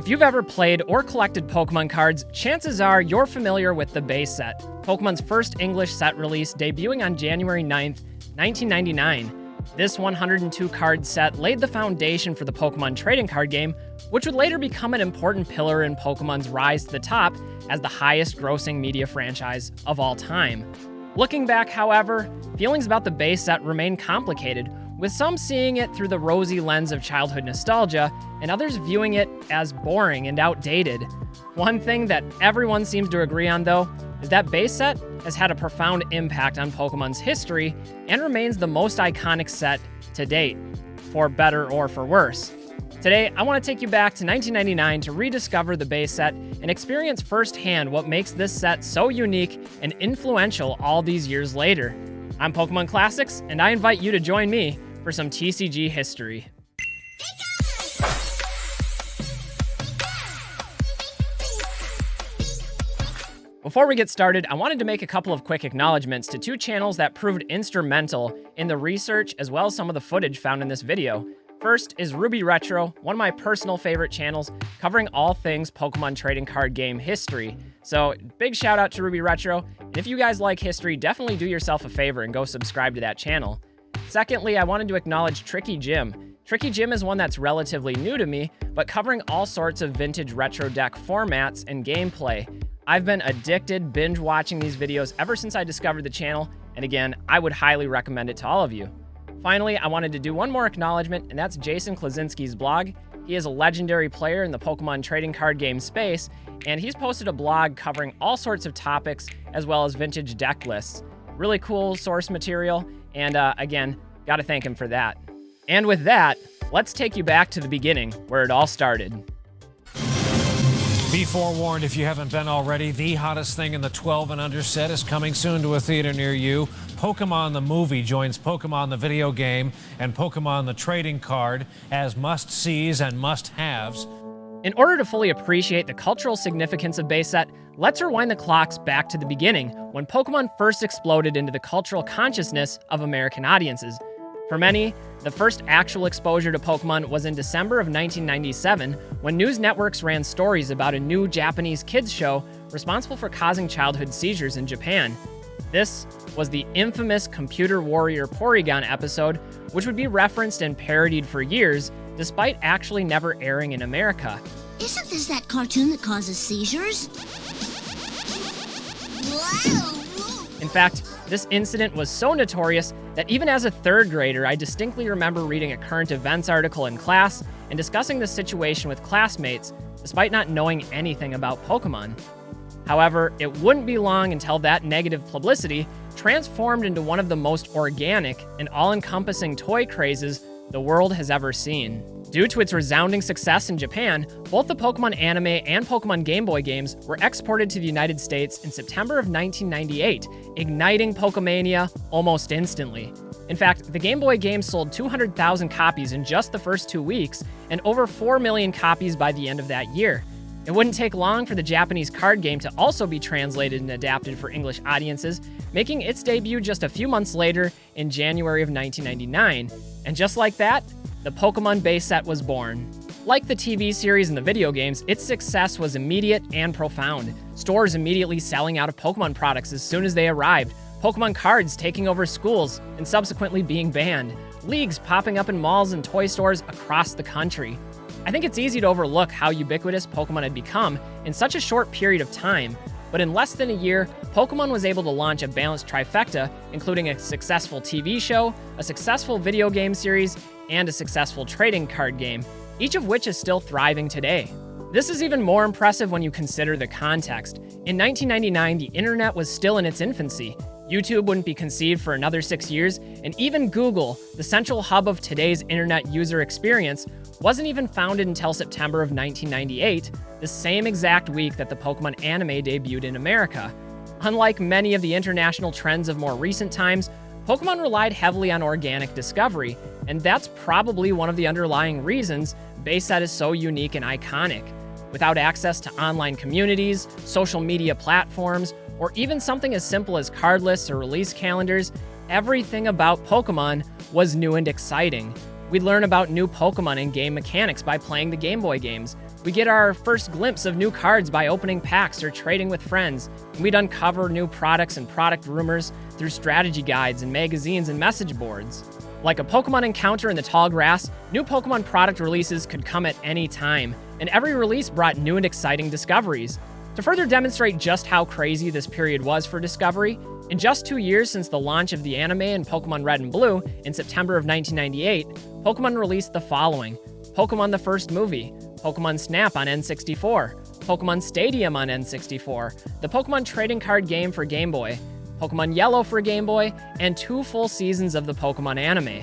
you've ever played or collected Pokemon cards, chances are you're familiar with the base set, Pokemon's first English set release debuting on January 9th, 1999. This 102-card set laid the foundation for the Pokemon trading card game, which would later become an important pillar in Pokemon's rise to the top as the highest-grossing media franchise of all time. Looking back, however, feelings about the base set remain complicated, with some seeing it through the rosy lens of childhood nostalgia, and others viewing it as boring and outdated. One thing that everyone seems to agree on, though, is that base set has had a profound impact on Pokemon's history and remains the most iconic set to date, for better or for worse. Today, I want to take you back to 1999 to rediscover the base set and experience firsthand what makes this set so unique and influential all these years later. I'm Pokemon Classics, and I invite you to join me for some TCG history. Before we get started, I wanted to make a couple of quick acknowledgements to two channels that proved instrumental in the research as well as some of the footage found in this video. First is Ruby Retro, one of my personal favorite channels, covering all things Pokemon trading card game history. So big shout out to Ruby Retro, and if you guys like history, definitely do yourself a favor and go subscribe to that channel. Secondly, I wanted to acknowledge Tricky Jim. Tricky Jim is one that's relatively new to me, but covering all sorts of vintage retro deck formats and gameplay. I've been addicted binge watching these videos ever since I discovered the channel, and again, I would highly recommend it to all of you. Finally, I wanted to do one more acknowledgement, and that's Jason Klaczynski's blog. He is a legendary player in the Pokemon trading card game space, and he's posted a blog covering all sorts of topics as well as vintage deck lists. Really cool source material, and again, gotta thank him for that. And with that, let's take you back to the beginning, where it all started. Be forewarned if you haven't been already, the hottest thing in the 12 and under set is coming soon to a theater near you. Pokemon the movie joins Pokemon the video game and Pokemon the trading card as must-sees and must-haves. In order to fully appreciate the cultural significance of base set, let's rewind the clocks back to the beginning, when Pokemon first exploded into the cultural consciousness of American audiences. For many, the first actual exposure to Pokemon was in December of 1997, when news networks ran stories about a new Japanese kids show responsible for causing childhood seizures in Japan. This was the infamous Computer Warrior Porygon episode, which would be referenced and parodied for years, despite actually never airing in America. Isn't this that cartoon that causes seizures? Wow! In fact, this incident was so notorious that even as a third grader, I distinctly remember reading a current events article in class and discussing the situation with classmates, despite not knowing anything about Pokemon. However, it wouldn't be long until that negative publicity transformed into one of the most organic and all-encompassing toy crazes the world has ever seen. Due to its resounding success in Japan, both the Pokemon anime and Pokemon Game Boy games were exported to the United States in September of 1998, igniting Pokemania almost instantly. In fact, the Game Boy game sold 200,000 copies in just the first 2 weeks, and over 4 million copies by the end of that year. It wouldn't take long for the Japanese card game to also be translated and adapted for English audiences, making its debut just a few months later in January of 1999. And just like that, the Pokemon base set was born. Like the TV series and the video games, its success was immediate and profound. Stores immediately selling out of Pokemon products as soon as they arrived, Pokemon cards taking over schools and subsequently being banned, leagues popping up in malls and toy stores across the country. I think it's easy to overlook how ubiquitous Pokemon had become in such a short period of time, but in less than a year, Pokemon was able to launch a balanced trifecta, including a successful TV show, a successful video game series, and a successful trading card game, each of which is still thriving today. This is even more impressive when you consider the context. In 1999, the internet was still in its infancy. YouTube wouldn't be conceived for another 6 years, and even Google, the central hub of today's internet user experience, wasn't even founded until September of 1998, the same exact week that the Pokemon anime debuted in America. Unlike many of the international trends of more recent times, Pokemon relied heavily on organic discovery, and that's probably one of the underlying reasons base set is so unique and iconic. Without access to online communities, social media platforms, or even something as simple as card lists or release calendars, everything about Pokemon was new and exciting. We'd learn about new Pokemon and game mechanics by playing the Game Boy games. We get our first glimpse of new cards by opening packs or trading with friends, and we'd uncover new products and product rumors through strategy guides and magazines and message boards. Like a Pokemon encounter in the tall grass, new Pokemon product releases could come at any time, and every release brought new and exciting discoveries. To further demonstrate just how crazy this period was for discovery, in just 2 years since the launch of the anime in Pokemon Red and Blue in September of 1998, Pokemon released the following: Pokemon the first movie, Pokemon Snap on N64, Pokemon Stadium on N64, the Pokemon trading card game for Game Boy, Pokemon Yellow for Game Boy, and 2 full seasons of the Pokemon anime.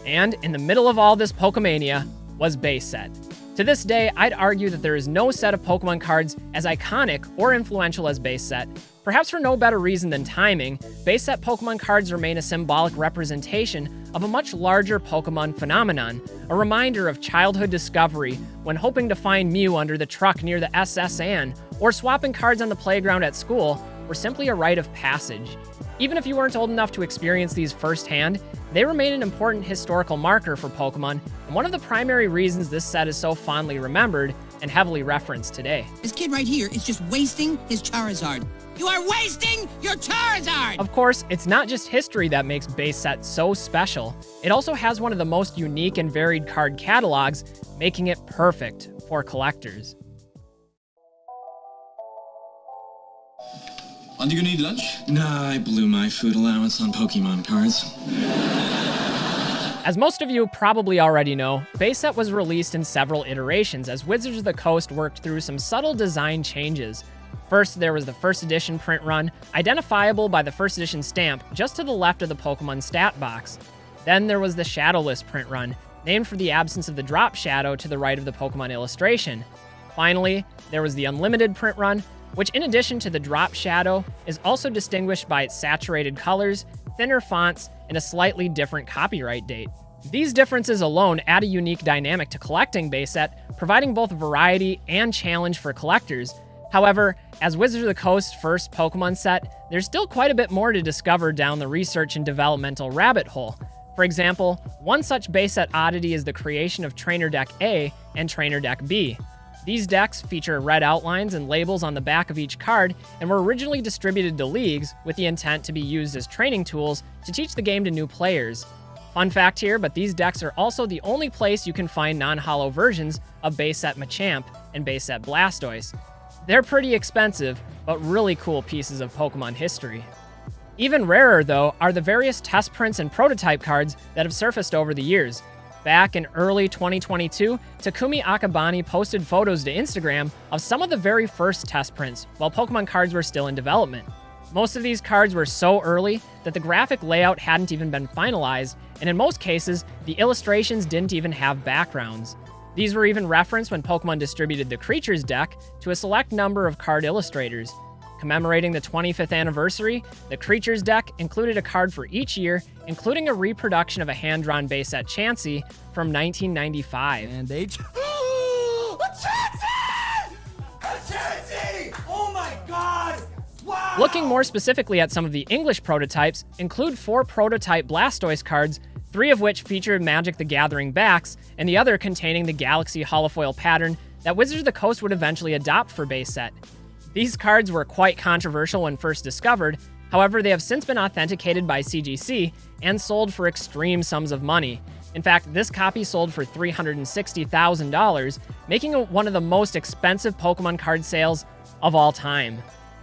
And in the middle of all this Pokemania was Base Set. To this day, I'd argue that there is no set of Pokemon cards as iconic or influential as Base Set. Perhaps for no better reason than timing, Base Set Pokemon cards remain a symbolic representation of a much larger Pokemon phenomenon, a reminder of childhood discovery when hoping to find Mew under the truck near the SS Anne, or swapping cards on the playground at school, were simply a rite of passage. Even if you weren't old enough to experience these firsthand, they remain an important historical marker for Pokemon, and one of the primary reasons this set is so fondly remembered and heavily referenced today. This kid right here is just wasting his Charizard. You are wasting your Charizard! Of course, it's not just history that makes Base Set so special. It also has one of the most unique and varied card catalogs, making it perfect for collectors. Are you gonna eat lunch? Nah, I blew my food allowance on Pokemon cards. As most of you probably already know, Base Set was released in several iterations as Wizards of the Coast worked through some subtle design changes. First, there was the first edition print run, identifiable by the first edition stamp just to the left of the Pokemon stat box. Then there was the shadowless print run, named for the absence of the drop shadow to the right of the Pokemon illustration. Finally, there was the unlimited print run, which in addition to the drop shadow, is also distinguished by its saturated colors, thinner fonts, and a slightly different copyright date. These differences alone add a unique dynamic to collecting Base Set, providing both variety and challenge for collectors. However, as Wizards of the Coast's first Pokemon set, there's still quite a bit more to discover down the research and developmental rabbit hole. For example, one such Base Set oddity is the creation of Trainer Deck A and Trainer Deck B. These decks feature red outlines and labels on the back of each card and were originally distributed to leagues with the intent to be used as training tools to teach the game to new players. Fun fact here, but these decks are also the only place you can find non-holo versions of Base Set Machamp and Base Set Blastoise. They're pretty expensive, but really cool pieces of Pokemon history. Even rarer, though, are the various test prints and prototype cards that have surfaced over the years. Back in early 2022, Takumi Akabane posted photos to Instagram of some of the very first test prints while Pokemon cards were still in development. Most of these cards were so early that the graphic layout hadn't even been finalized, and in most cases, the illustrations didn't even have backgrounds. These were even referenced when Pokemon distributed the Creatures deck to a select number of card illustrators. Commemorating the 25th anniversary, the Creatures deck included a card for each year, including a reproduction of a hand-drawn Base Set Chansey from 1995. And they... A Chansey! A Chansey! Oh my god! Wow! Looking more specifically at some of the English prototypes, include 4 prototype Blastoise cards, 3 of which feature Magic the Gathering backs, and the other containing the Galaxy holofoil pattern that Wizards of the Coast would eventually adopt for Base Set. These cards were quite controversial when first discovered, however they have since been authenticated by CGC and sold for extreme sums of money. In fact, this copy sold for $360,000, making it one of the most expensive Pokemon card sales of all time.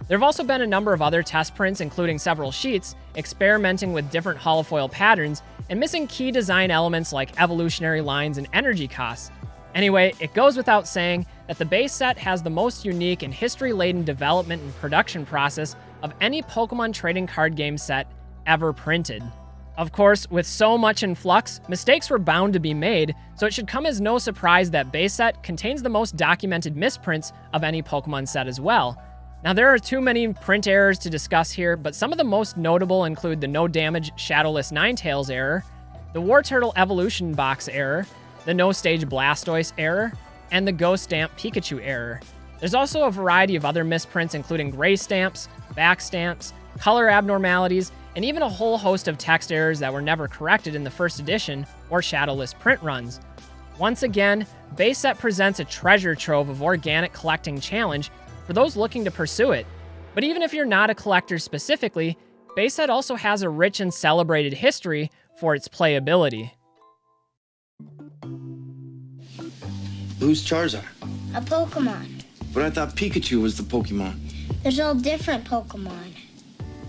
There have also been a number of other test prints, including several sheets, experimenting with different holofoil patterns and missing key design elements like evolutionary lines and energy costs. Anyway, it goes without saying that the Base Set has the most unique and history-laden development and production process of any Pokemon trading card game set ever printed. Of course, with so much in flux, mistakes were bound to be made, so it should come as no surprise that Base Set contains the most documented misprints of any Pokemon set as well. Now, there are too many print errors to discuss here, but some of the most notable include the no damage Shadowless Ninetales error, the War Turtle Evolution Box error, the No Stage Blastoise error, and the Ghost Stamp Pikachu error. There's also a variety of other misprints, including gray stamps, back stamps, color abnormalities, and even a whole host of text errors that were never corrected in the first edition or Shadowless print runs. Once again, base set presents a treasure trove of organic collecting challenge for those looking to pursue it. But even if you're not a collector specifically, base set also has a rich and celebrated history for its playability. Who's Charizard? A Pokemon. But I thought Pikachu was the Pokemon. There's all different Pokemon.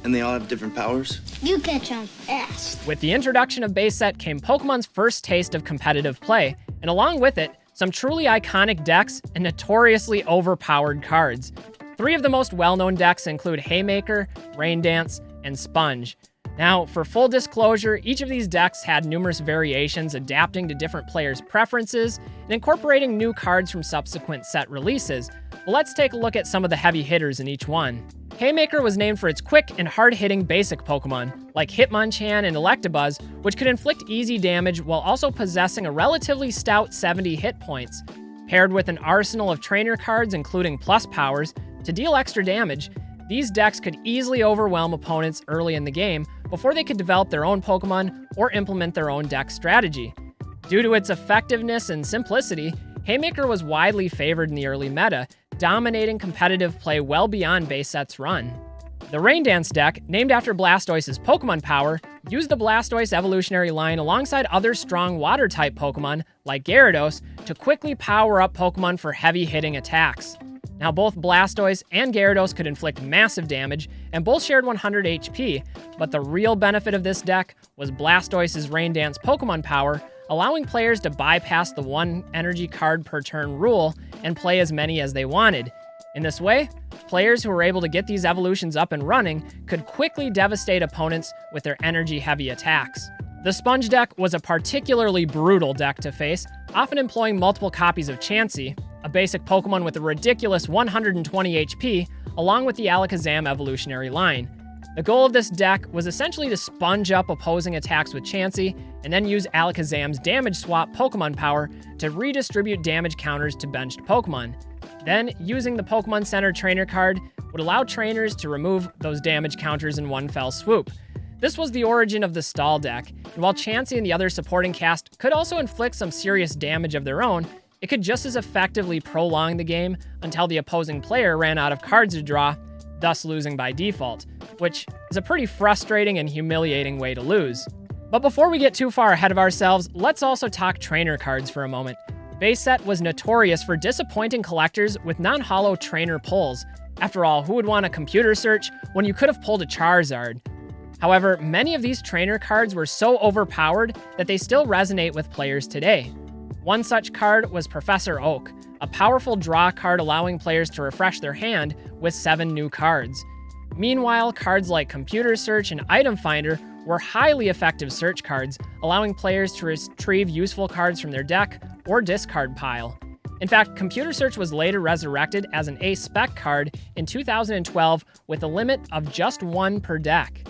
And they all have different powers? You catch on fast. With the introduction of base set came Pokemon's first taste of competitive play, and along with it, some truly iconic decks and notoriously overpowered cards. 3 of the most well-known decks include Haymaker, Rain Dance, and Sponge. Now, for full disclosure, each of these decks had numerous variations adapting to different players' preferences and incorporating new cards from subsequent set releases. But let's take a look at some of the heavy hitters in each one. Haymaker was named for its quick and hard-hitting basic Pokemon, like Hitmonchan and Electabuzz, which could inflict easy damage while also possessing a relatively stout 70 hit points. Paired with an arsenal of trainer cards including plus powers to deal extra damage, these decks could easily overwhelm opponents early in the game before they could develop their own Pokemon or implement their own deck strategy. Due to its effectiveness and simplicity, Haymaker was widely favored in the early meta, dominating competitive play well beyond base set's run. The Rain Dance deck, named after Blastoise's Pokemon power, used the Blastoise evolutionary line alongside other strong water-type Pokemon, like Gyarados, to quickly power up Pokemon for heavy-hitting attacks. Now, both Blastoise and Gyarados could inflict massive damage, and both shared 100 HP, but the real benefit of this deck was Blastoise's Rain Dance Pokemon power, allowing players to bypass the 1 energy card per turn rule and play as many as they wanted. In this way, players who were able to get these evolutions up and running could quickly devastate opponents with their energy-heavy attacks. The Sponge deck was a particularly brutal deck to face, often employing multiple copies of Chansey, a basic Pokemon with a ridiculous 120 HP, along with the Alakazam evolutionary line. The goal of this deck was essentially to sponge up opposing attacks with Chansey, and then use Alakazam's damage swap Pokemon power to redistribute damage counters to benched Pokemon. Then, using the Pokemon Center trainer card would allow trainers to remove those damage counters in one fell swoop. This was the origin of the Stall deck, and while Chansey and the other supporting cast could also inflict some serious damage of their own, it could just as effectively prolong the game until the opposing player ran out of cards to draw, thus losing by default, which is a pretty frustrating and humiliating way to lose. But before we get too far ahead of ourselves, let's also talk trainer cards for a moment. Base set was notorious for disappointing collectors with non-holo trainer pulls. After all, who would want a computer search when you could have pulled a Charizard? However, many of these trainer cards were so overpowered that they still resonate with players today. One such card was Professor Oak, a powerful draw card allowing players to refresh their hand with 7 new cards. Meanwhile, cards like Computer Search and Item Finder were highly effective search cards, allowing players to retrieve useful cards from their deck or discard pile. In fact, Computer Search was later resurrected as an A-Spec card in 2012 with a limit of just 1 per deck.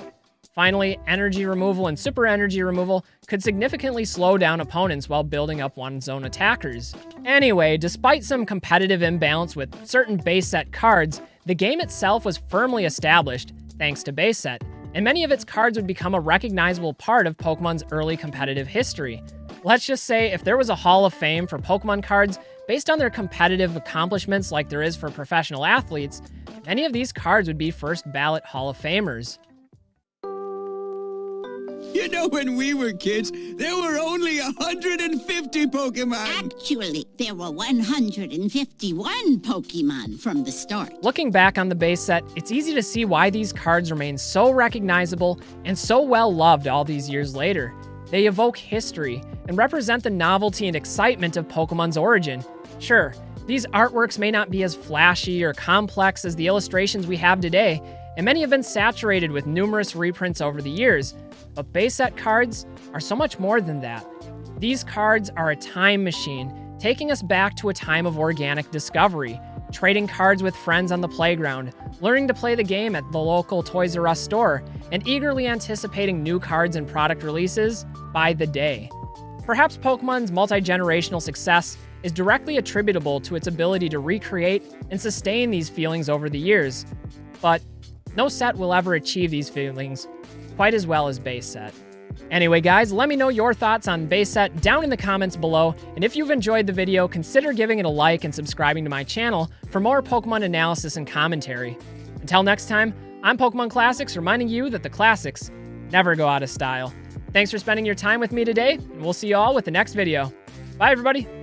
Finally, energy removal and super energy removal could significantly slow down opponents while building up one's own attackers. Anyway, despite some competitive imbalance with certain base set cards, the game itself was firmly established thanks to base set, and many of its cards would become a recognizable part of Pokemon's early competitive history. Let's just say if there was a Hall of Fame for Pokemon cards based on their competitive accomplishments like there is for professional athletes, many of these cards would be first ballot Hall of Famers. You know, when we were kids, there were only 150 Pokemon. Actually, there were 151 Pokemon from the start. Looking back on the base set, it's easy to see why these cards remain so recognizable and so well loved all these years later. They evoke history and represent the novelty and excitement of Pokemon's origin. Sure, these artworks may not be as flashy or complex as the illustrations we have today, and many have been saturated with numerous reprints over the years, but base set cards are so much more than that. These cards are a time machine, taking us back to a time of organic discovery, trading cards with friends on the playground, learning to play the game at the local Toys R Us store, and eagerly anticipating new cards and product releases by the day. Perhaps Pokemon's multi-generational success is directly attributable to its ability to recreate and sustain these feelings over the years, but no set will ever achieve these feelings quite as well as base set. Anyway, guys, let me know your thoughts on base set down in the comments below, and if you've enjoyed the video, consider giving it a like and subscribing to my channel for more Pokemon analysis and commentary. Until next time, I'm Pokemon Classics, reminding you that the classics never go out of style. Thanks for spending your time with me today, and we'll see you all with the next video. Bye, everybody!